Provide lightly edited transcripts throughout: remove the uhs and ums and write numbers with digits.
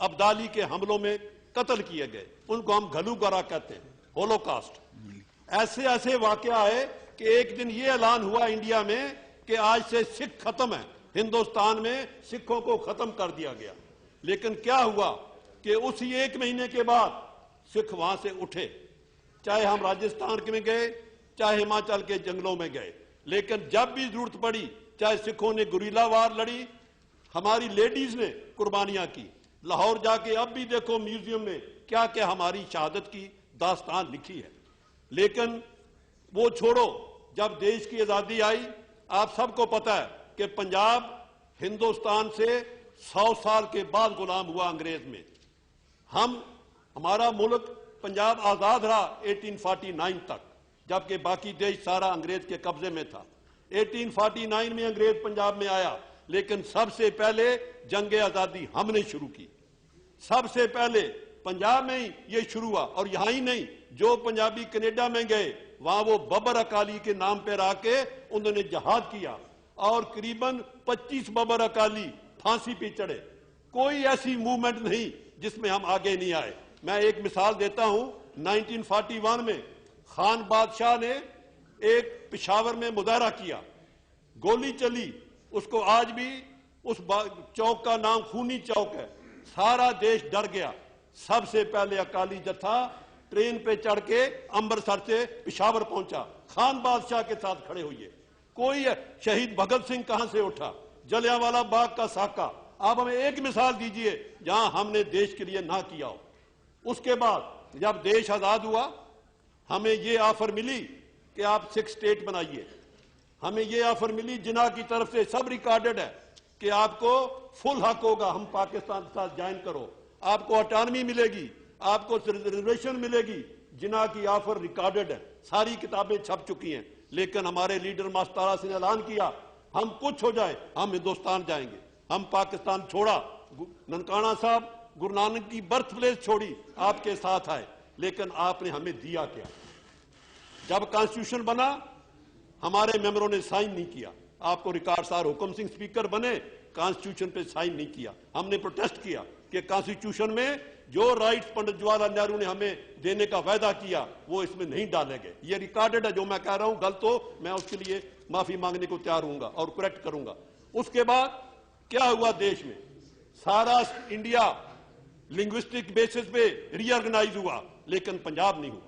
अब्दाली के हमलों में कत्ल किए गए, उनको हम घलूगरा कहते हैं, होलोकास्ट। ऐसे ऐसे वाकया है कि एक दिन ये ऐलान हुआ इंडिया में कि आज से सिख खत्म है, हिंदुस्तान में सिखों को खत्म कर दिया गया। लेकिन क्या हुआ कि उसी एक महीने के बाद सिख वहां से उठे, चाहे हम राजस्थान में गए, चाहे हिमाचल के जंगलों में गए, लेकिन जब भी जरूरत पड़ी, चाहे सिखों ने गुरीला वार लड़ी, हमारी लेडीज ने कुर्बानियां की। लाहौर जाके अब भी देखो म्यूजियम में क्या क्या हमारी शहादत की दास्तान लिखी है। लेकिन वो छोड़ो, जब देश की आजादी आई, आप सबको पता है कि पंजाब हिंदुस्तान से 100 साल के बाद गुलाम हुआ अंग्रेज में। हमारा मुल्क पंजाब आजाद रहा 1849 तक, जबकि बाकी देश सारा अंग्रेज के कब्जे में था। 1849 में अंग्रेज पंजाब में आया, लेकिन सबसे पहले जंग आजादी हमने शुरू की। सबसे पहले पंजाब में ही ये शुरू हुआ। और यहां ही नहीं, जो पंजाबी कनाडा में गए, वहां वो बबर अकाली के नाम पर आके उन्होंने जहाद किया और करीबन 25 बबर अकाली फांसी पे चढ़े। कोई ऐसी मूवमेंट नहीं जिसमें हम आगे नहीं आए। मैं एक मिसाल देता हूं, 1941 में खान बादशाह ने एक पिशावर में मुजाहरा किया, गोली चली, उसको आज भी उस चौक का नाम खूनी चौक है। सारा देश डर गया। सबसे पहले अकाली जत्था ट्रेन पे चढ़ के अमृतसर से पिशावर पहुंचा, खान बादशाह के साथ खड़े हुए। कोई शहीद भगत सिंह कहां से उठा, जलियांवाला बाग का साका। आप हमें एक मिसाल दीजिए जहां हमने देश के लिए ना किया हो। उसके बाद जब देश आजाद हुआ, हमें ये ऑफर मिली कि आप 6 स्टेट बनाइए। हमें ये ऑफर मिली जिन्ना की तरफ से, सब रिकॉर्डेड है, कि आपको फुल हक होगा, हम पाकिस्तान के साथ ज्वाइन करो, आपको ऑटोनॉमी मिलेगी, आपको रिजर्वेशन मिलेगी। जिन्ना की ऑफर रिकॉर्डेड है, सारी किताबें छप चुकी हैं। लेकिन हमारे लीडर मास्टारा सिंह ने ऐलान किया, हम कुछ हो जाए हम हिंदुस्तान जाएंगे। हम पाकिस्तान छोड़ा, ननकाना साहब गुरु नानक की बर्थ प्लेस छोड़ी, आपके साथ आए। लेकिन आपने हमें दिया क्या? जब कॉन्स्टिट्यूशन बना, हमारे मेंबरों ने साइन नहीं किया। आपको रिकॉर्ड सार, हुक्म सिंह स्पीकर बने, कॉन्स्टिट्यूशन पे साइन नहीं किया। हमने प्रोटेस्ट किया कि कॉन्स्टिट्यूशन में जो राइट्स पंडित जवाहरलाल नेहरू ने हमें देने का वायदा किया वो इसमें नहीं डाले गए। ये रिकॉर्डेड है, जो मैं कह रहा हूं गलत हो, मैं उसके लिए माफी मांगने को तैयार हूंगा और करेक्ट करूंगा। उसके बाद क्या हुआ देश में? सारा इंडिया लिंग्विस्टिक बेसिस पे रीऑर्गेनाइज हुआ, लेकिन पंजाब नहीं हुआ।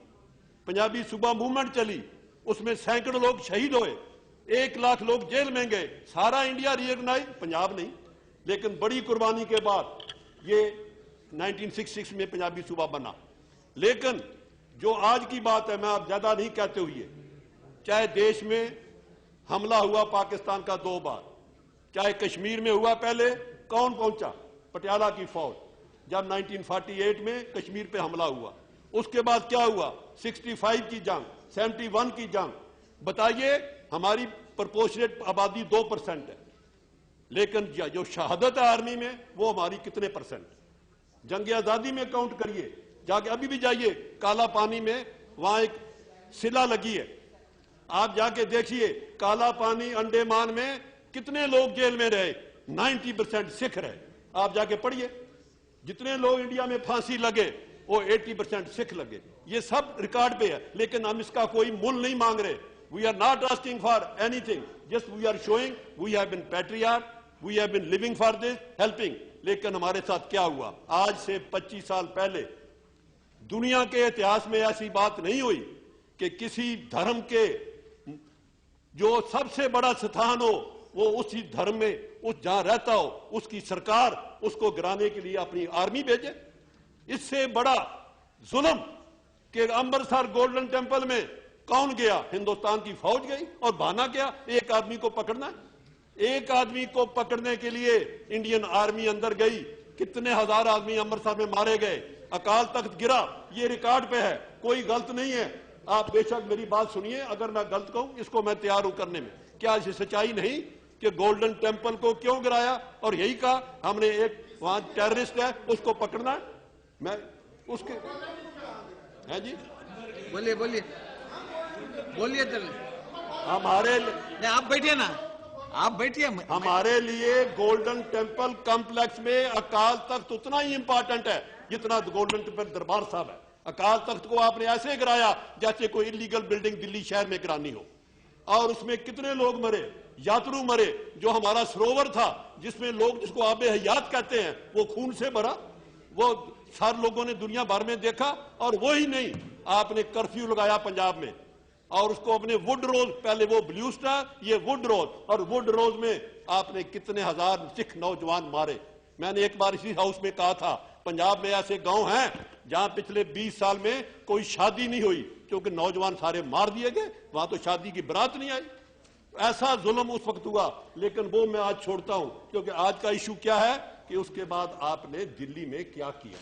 पंजाबी सुबह मूवमेंट चली, उसमें सैकड़ों लोग शहीद हुए, 1 लाख लोग जेल में गए। सारा इंडिया रीऑर्गेनाइज, पंजाब नहीं। लेकिन बड़ी कुर्बानी के बाद ये 1966 में पंजाबी सूबा बना। लेकिन जो आज की बात है, मैं आप ज्यादा नहीं कहते हुए, चाहे देश में हमला हुआ पाकिस्तान का 2 बार, चाहे कश्मीर में हुआ, पहले कौन पहुंचा? पटियाला की फौज। जब 1948 में कश्मीर पे हमला हुआ, उसके बाद क्या हुआ? 65 की जंग, 71 की जंग। बताइए, हमारी प्रोपोर्शनेट आबादी 2% है, लेकिन जो शहादत है आर्मी में वो हमारी कितने %? जंग आजादी में काउंट करिए, जाके अभी भी जाइए काला पानी में, वहां एक सिला लगी है, आप जाके देखिए काला पानी अंडमान में कितने लोग जेल में रहे, 90% सिख रहे। आप जाके पढ़िए, जितने लोग इंडिया में फांसी लगे वो 80% सिख लगे। ये सब रिकॉर्ड पे है। लेकिन हम इसका कोई मूल नहीं मांग रहे। We are not asking for anything, just we are showing we have been patriot, we have been living for this, helping. लेकिन हमारे साथ क्या हुआ? आज से 25 साल पहले दुनिया के इतिहास में ऐसी बात नहीं हुई कि किसी धर्म के जो सबसे बड़ा स्थान हो वो उसी धर्म में, उस जहां रहता हो, उसकी सरकार उसको गिराने के लिए अपनी आर्मी भेजे। इससे बड़ा जुल्म कि अमृतसर गोल्डन टेंपल में कौन गया? हिंदुस्तान की फौज गई। और बहाना क्या? एक आदमी को पकड़ना है। एक आदमी को पकड़ने के लिए इंडियन आर्मी अंदर गई, कितने हजार आदमी अमृतसर में मारे गए, अकाल तख्त गिरा। ये रिकॉर्ड पे है, कोई गलत नहीं है। आप बेशक मेरी बात सुनिए, अगर मैं गलत कहूं इसको मैं तैयार हूं करने में। क्या इसे सच्चाई नहीं कि गोल्डन टेंपल को क्यों गिराया? और यही कहा हमने एक वहां टेररिस्ट है उसको पकड़ना है। मैं उसके है जी, बोलिए बोलिए बोलिए। हमारे आप बैठिए ना, आप बैठिए। हमारे लिए गोल्डन टेम्पल कॉम्प्लेक्स में अकाल तख्त उतना ही इंपॉर्टेंट है जितना गोल्डन टेम्पल दरबार साहब है। अकाल तख्त को आपने ऐसे गिराया जैसे कोई इलीगल बिल्डिंग दिल्ली शहर में गिरानी हो, और उसमें कितने लोग मरे, यात्रु मरे। जो हमारा सरोवर था जिसमें लोग, जिसको आबे हयात कहते हैं, वो खून से भरा। वो सारे लोगों ने दुनिया भर में देखा। और वो ही नहीं, आपने कर्फ्यू लगाया पंजाब में, और उसको अपने वुड रोज, पहले वो ब्लू स्टार, ये वुड रोज, और वुड रोज में आपने कितने हजार सिख नौजवान मारे। मैंने एक बार इसी हाउस में कहा था, पंजाब में ऐसे गांव हैं जहां पिछले 20 साल में कोई शादी नहीं हुई क्योंकि नौजवान सारे मार दिए गए, वहां तो शादी की बारात नहीं आई। ऐसा जुल्म उस वक्त हुआ, लेकिन वो मैं आज छोड़ता हूं, क्योंकि आज का इशू क्या है कि उसके बाद आपने दिल्ली में क्या किया।